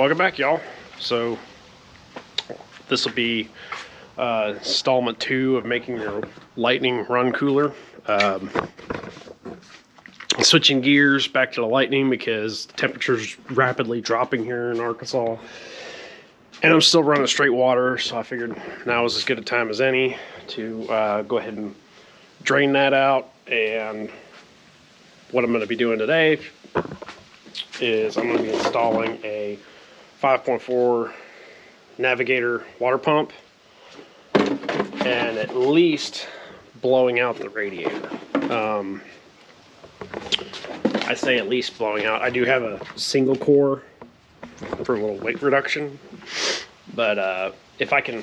Welcome back, y'all. So this will be installment 2 of making your Lightning run cooler. Switching gears back to the Lightning because the temperature's rapidly dropping here in Arkansas, and I'm still running straight water, so I figured now is as good a time as any to go ahead and drain that out. And what I'm going to be doing today is I'm going to be installing a 5.4 Navigator water pump and at least blowing out the radiator. I say at least blowing out. I do have a single core for a little weight reduction, but if I can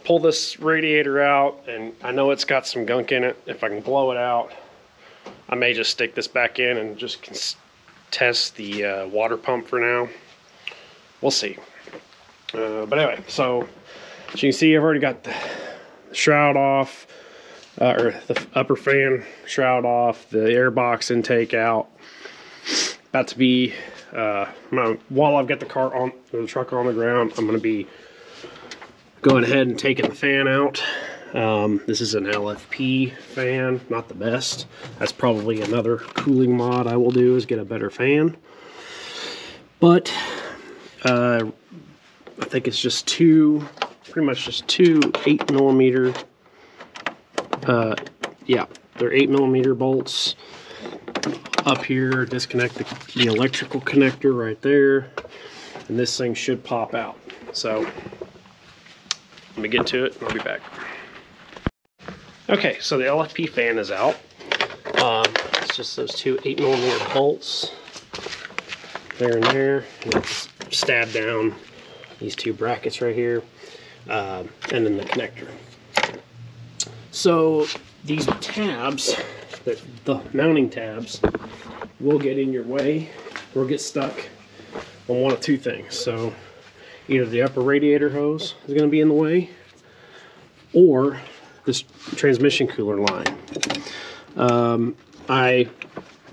pull this radiator out, and I know it's got some gunk in it, if I can blow it out, I may just stick this back in and just test the water pump for now. We'll see. But anyway, so as you can see, I've already got the shroud off, or the upper fan shroud off, the air box intake out. About to be, while I've got the truck on the ground, I'm going to be going ahead and taking the fan out. This is an LFP fan, not the best. That's probably another cooling mod I will do, is get a better fan. But I think it's just pretty much just two 8mm. Yeah, they're 8mm bolts up here. Disconnect the electrical connector right there, and this thing should pop out. So let me get to it and I'll be back. Okay, so the LFP fan is out. It's just those two 8mm bolts there and there, and it's stabbed down these two brackets right here, and then the connector. So these tabs, the mounting tabs, will get in your way or get stuck on one of two things. So either the upper radiator hose is going to be in the way, or this transmission cooler line.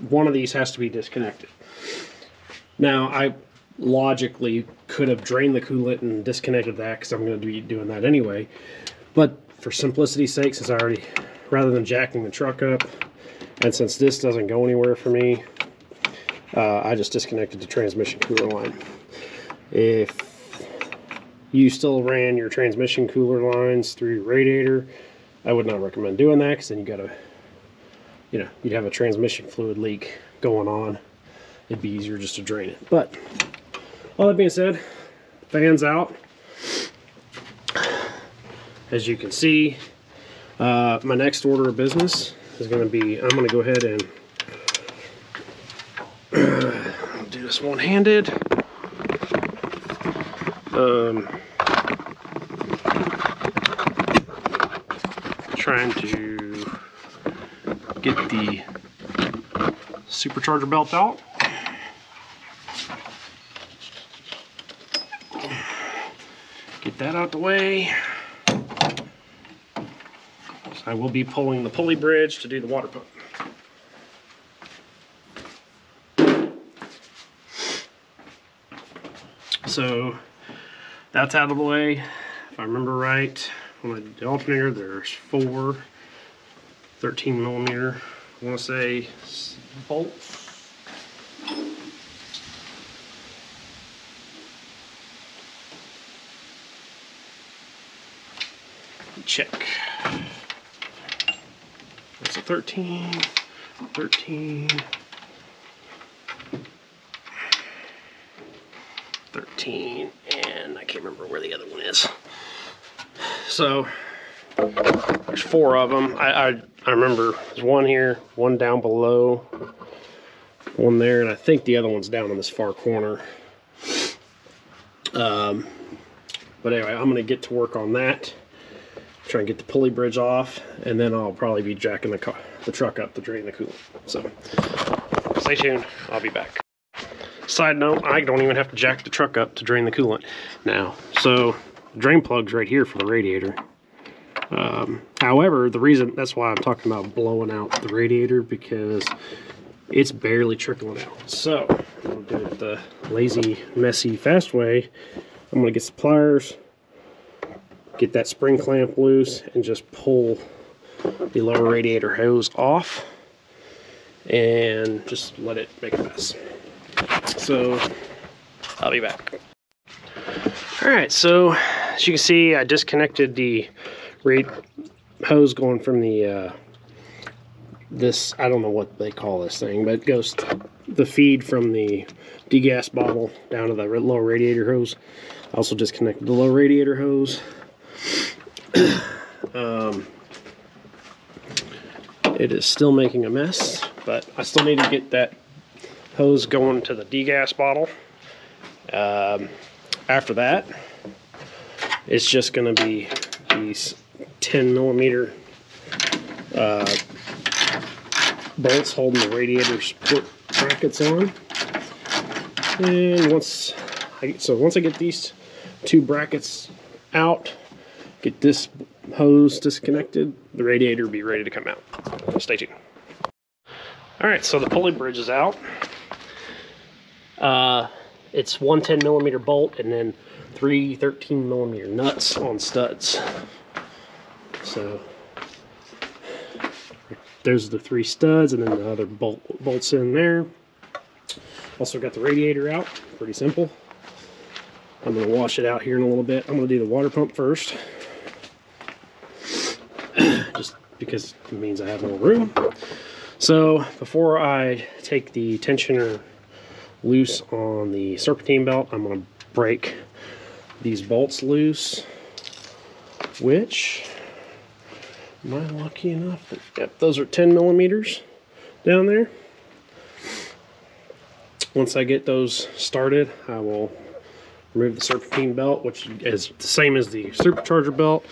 One of these has to be disconnected. Now, I logically could have drained the coolant and disconnected that, because I'm going to be doing that anyway. But for simplicity's sake, since rather than jacking the truck up, and since this doesn't go anywhere for me, I just disconnected the transmission cooler line. If you still ran your transmission cooler lines through your radiator, I would not recommend doing that, because then you'd have a transmission fluid leak going on. It'd be easier just to drain it. But all that being said, fan's out. As you can see, my next order of business is going to be, I'm going to go ahead and I'll do this one-handed. Trying to get the supercharger belt out. Get that out the way. So I will be pulling the pulley bridge to do the water pump. So that's out of the way. If I remember right, on the alternator, there's 4 13mm, I want to say, bolts. Check. That's a 13, and I can't remember where the other one is. So there's 4 of them. I remember there's one here, one down below, one there, and I think the other one's down in this far corner. But anyway, I'm going to get to work on that. Try and get the pulley bridge off, and then I'll probably be jacking the truck up to drain the coolant. So stay tuned, I'll be back. Side note, I don't even have to jack the truck up to drain the coolant now. So drain plug's right here for the radiator. However, that's why I'm talking about blowing out the radiator, because it's barely trickling out. So I'm gonna do it the lazy, messy, fast way. I'm gonna get some pliers, get that spring clamp loose, and just pull the lower radiator hose off and just let it make a mess. So I'll be back. Alright, so as you can see, I disconnected the hose going from the this, I don't know what they call this thing, but it goes the feed from the degas bottle down to the lower radiator hose. I also disconnected the low radiator hose. It is still making a mess, but I still need to get that hose going to the degas bottle. After that, it's just going to be these 10mm bolts holding the radiator split brackets on. And once I get these two brackets out, get this hose disconnected, the radiator will be ready to come out. Stay tuned. Alright, so the pulley bridge is out. It's one 10mm bolt and then 3 13mm nuts on studs. So there's the 3 studs, and then the other bolts in there. Also got the radiator out, pretty simple. I'm going to wash it out here in a little bit. I'm going to do the water pump first, just because it means I have more room. So before I take the tensioner loose on the serpentine belt, I'm going to break these bolts loose, which, am I lucky enough that, yep, those are 10mm down there. Once I get those started, I will remove the serpentine belt, which is the same as the supercharger belt.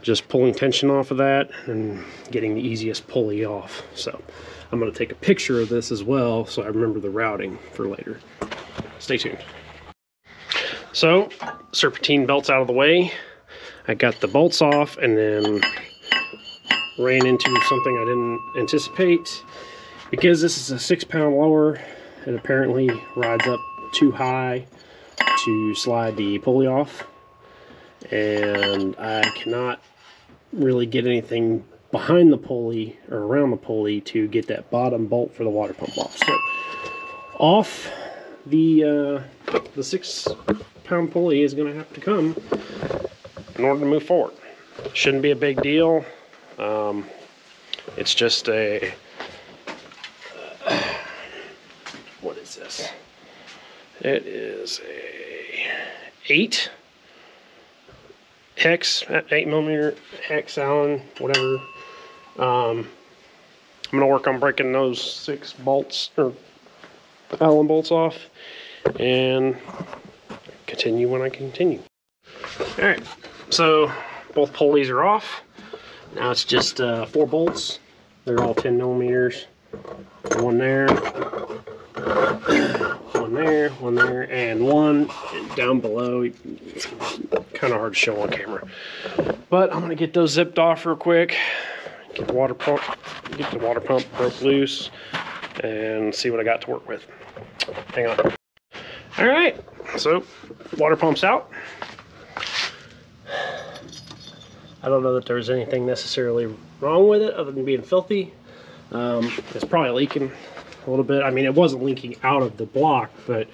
Just pulling tension off of that and getting the easiest pulley off. So I'm going to take a picture of this as well so I remember the routing for later. Stay tuned. So serpentine belt's out of the way. I got the bolts off and then ran into something I didn't anticipate. Because this is a 6-pound lower, it apparently rides up too high to slide the pulley off, and I cannot really get anything behind the pulley or around the pulley to get that bottom bolt for the water pump off. So off the 6-pound pulley is going to have to come in order to move forward. Shouldn't be a big deal. It's just a what is this? It is a 8mm hex Allen, whatever. I'm gonna work on breaking those 6 bolts or Allen bolts off and continue when I continue. All right, so both pulleys are off. Now it's just 4 bolts. They're all 10mm. One there, one there, one there, and one down below. It's kind of hard to show on camera, but I'm gonna get those zipped off real quick. Get the water pump broke loose, and see what I got to work with. Hang on. All right, so water pump's out. I don't know that there's anything necessarily wrong with it other than being filthy. It's probably leaking a little bit. I mean, it wasn't leaking out of the block, but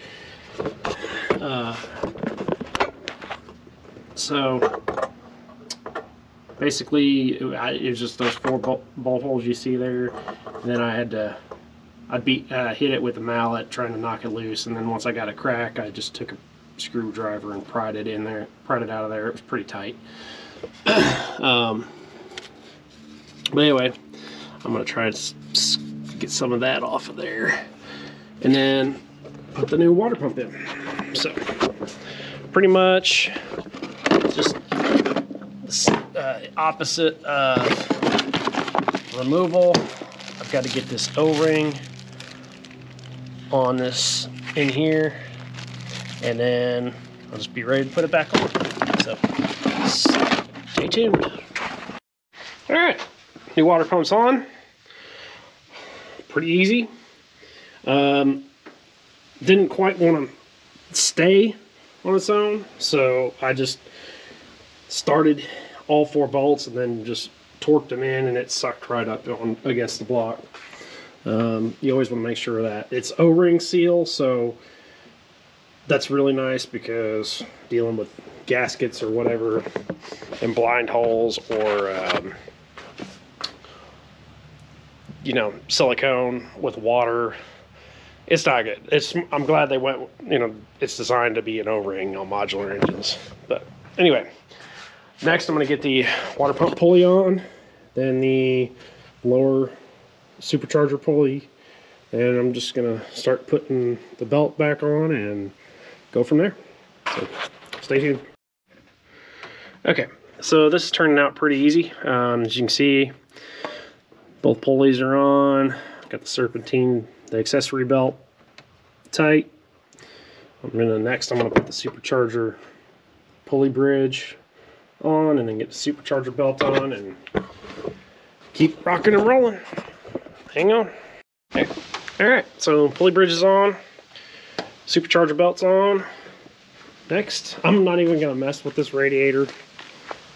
so basically it was just those 4 bolt holes you see there. And then I had to hit it with a mallet trying to knock it loose, and then once I got a crack, I just took a screwdriver and pried it out of there. It was pretty tight. But anyway, I'm gonna try to get some of that off of there and then put the new water pump in. So pretty much just opposite of removal. I've got to get this O-ring on this in here, and then I'll just be ready to put it back on. So stay tuned. All right, new water pump's on. Pretty easy. Didn't quite want to stay on its own, so I just started all 4 bolts and then just torqued them in, and it sucked right up on against the block. You always want to make sure of that. It's O-ring seal, so that's really nice because dealing with gaskets or whatever and blind holes or you know, silicone with water, it's not good. I'm glad they went, you know, it's designed to be an O-ring on modular engines. But anyway, next I'm going to get the water pump pulley on, then the lower supercharger pulley, and I'm just going to start putting the belt back on and go from there. So stay tuned. Okay, so this is turning out pretty easy. As you can see, both pulleys are on. Got the serpentine, the accessory belt tight. Next I'm gonna put the supercharger pulley bridge on, and then get the supercharger belt on, and keep rocking and rolling. Hang on. Okay. All right, so pulley bridge is on, supercharger belt's on. Next, I'm not even gonna mess with this radiator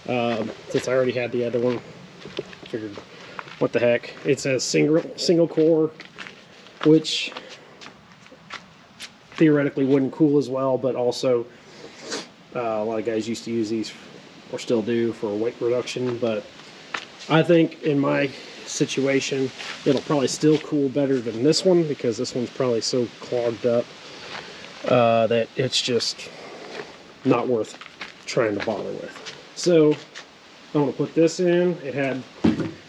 since I already had the other one. Figured, what the heck? It's a single core, which theoretically wouldn't cool as well, but also a lot of guys used to use these, or still do, for weight reduction. But I think in my situation it'll probably still cool better than this one, because this one's probably so clogged up that it's just not worth trying to bother with. So I'm going to put this in. It had,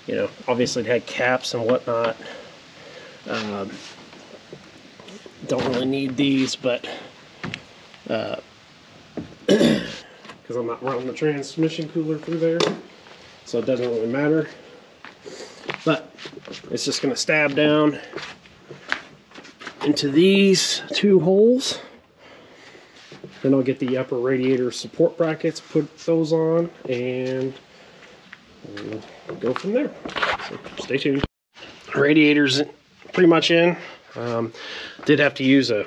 you know, obviously it had caps and whatnot. Don't really need these, but because I'm not running the transmission cooler through there, so it doesn't really matter. But it's just going to stab down into these 2 holes. Then I'll get the upper radiator support brackets, put those on, and we'll go from there. So stay tuned. Radiator's pretty much in. Did have to use it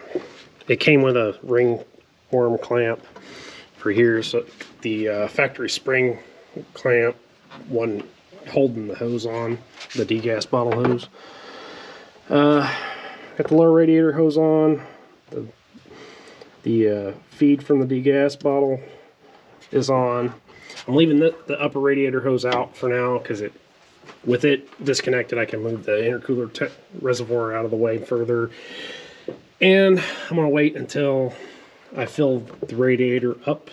came with a ring worm clamp for here, so the factory spring clamp wasn't holding the hose on, the degas bottle hose. Got the lower radiator hose on. The feed from the degas bottle is on. I'm leaving the upper radiator hose out for now, because with it disconnected, I can move the intercooler reservoir out of the way further. And I'm going to wait until I fill the radiator up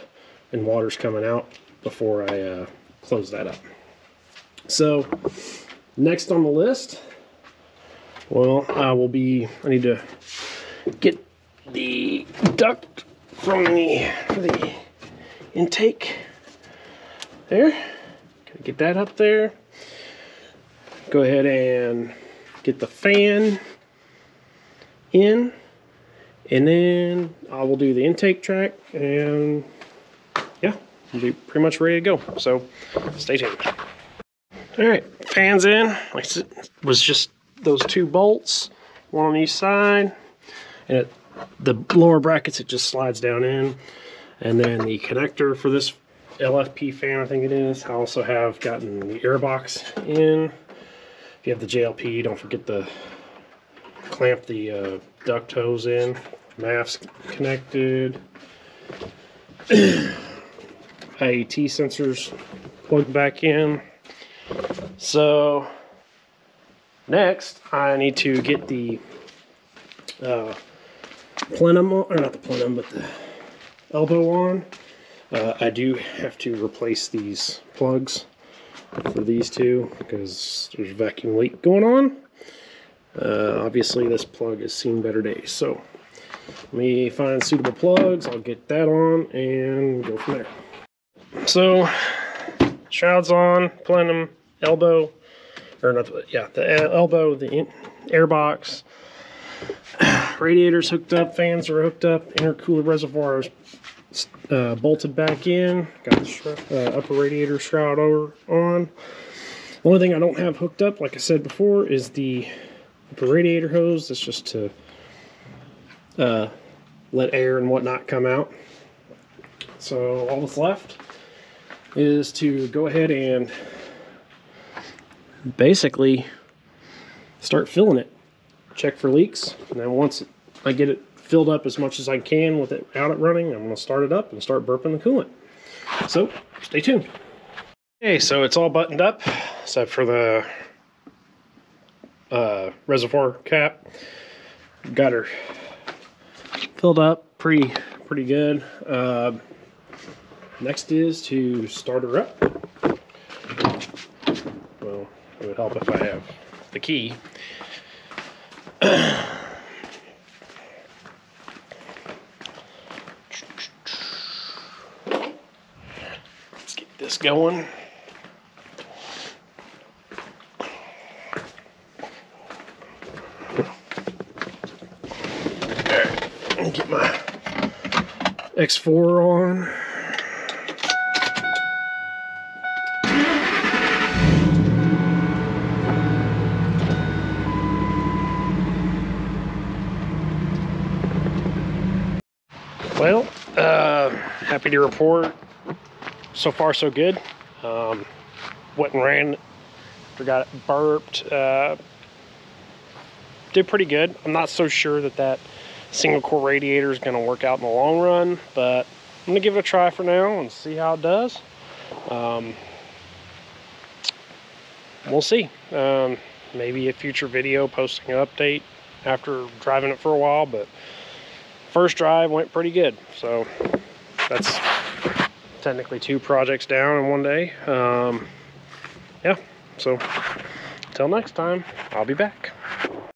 and water's coming out before I close that up. So next on the list, well, I need to get the duct from the intake there. Gotta get that up there. Go ahead and get the fan in, and then I will do the intake track, and yeah, we'll be pretty much ready to go. So stay tuned. All right, fan's in. Like I said, it was just those 2 bolts, one on each side, and the lower brackets, it just slides down in. And then the connector for this LFP fan, I think it is, I also have gotten the air box in. If you have the JLP, don't forget to clamp the duct hose in. MAF's connected. IAT sensors plugged back in. So next I need to get the plenum, or not the plenum, but the elbow on. I do have to replace these plugs for these 2 because there's a vacuum leak going on. Obviously this plug has seen better days, so let me find suitable plugs. I'll get that on and go from there. So shrouds on, plenum, elbow, or not, yeah, the elbow, the air box, radiators hooked up, fans are hooked up, intercooler reservoirs bolted back in. Got the upper radiator shroud on. The only thing I don't have hooked up, like I said before, is the upper radiator hose. That's just to let air and whatnot come out. So all that's left is to go ahead and basically start filling it. Check for leaks, and then once I get it filled up as much as I can with it out and running, I'm going to start it up and start burping the coolant. So stay tuned. Okay, so it's all buttoned up except for the reservoir cap. Got her filled up pretty good. Next is to start her up. Well, it would help if I have the key. Let's get this going. Get my X4 on. Well, happy to report, so far so good. Went and ran, got it burped, did pretty good. I'm not so sure that single core radiator is going to work out in the long run, but I'm going to give it a try for now and see how it does. We'll see. Maybe a future video posting an update after driving it for a while, but first drive went pretty good. So that's technically 2 projects down in one day. Yeah, so until next time, I'll be back.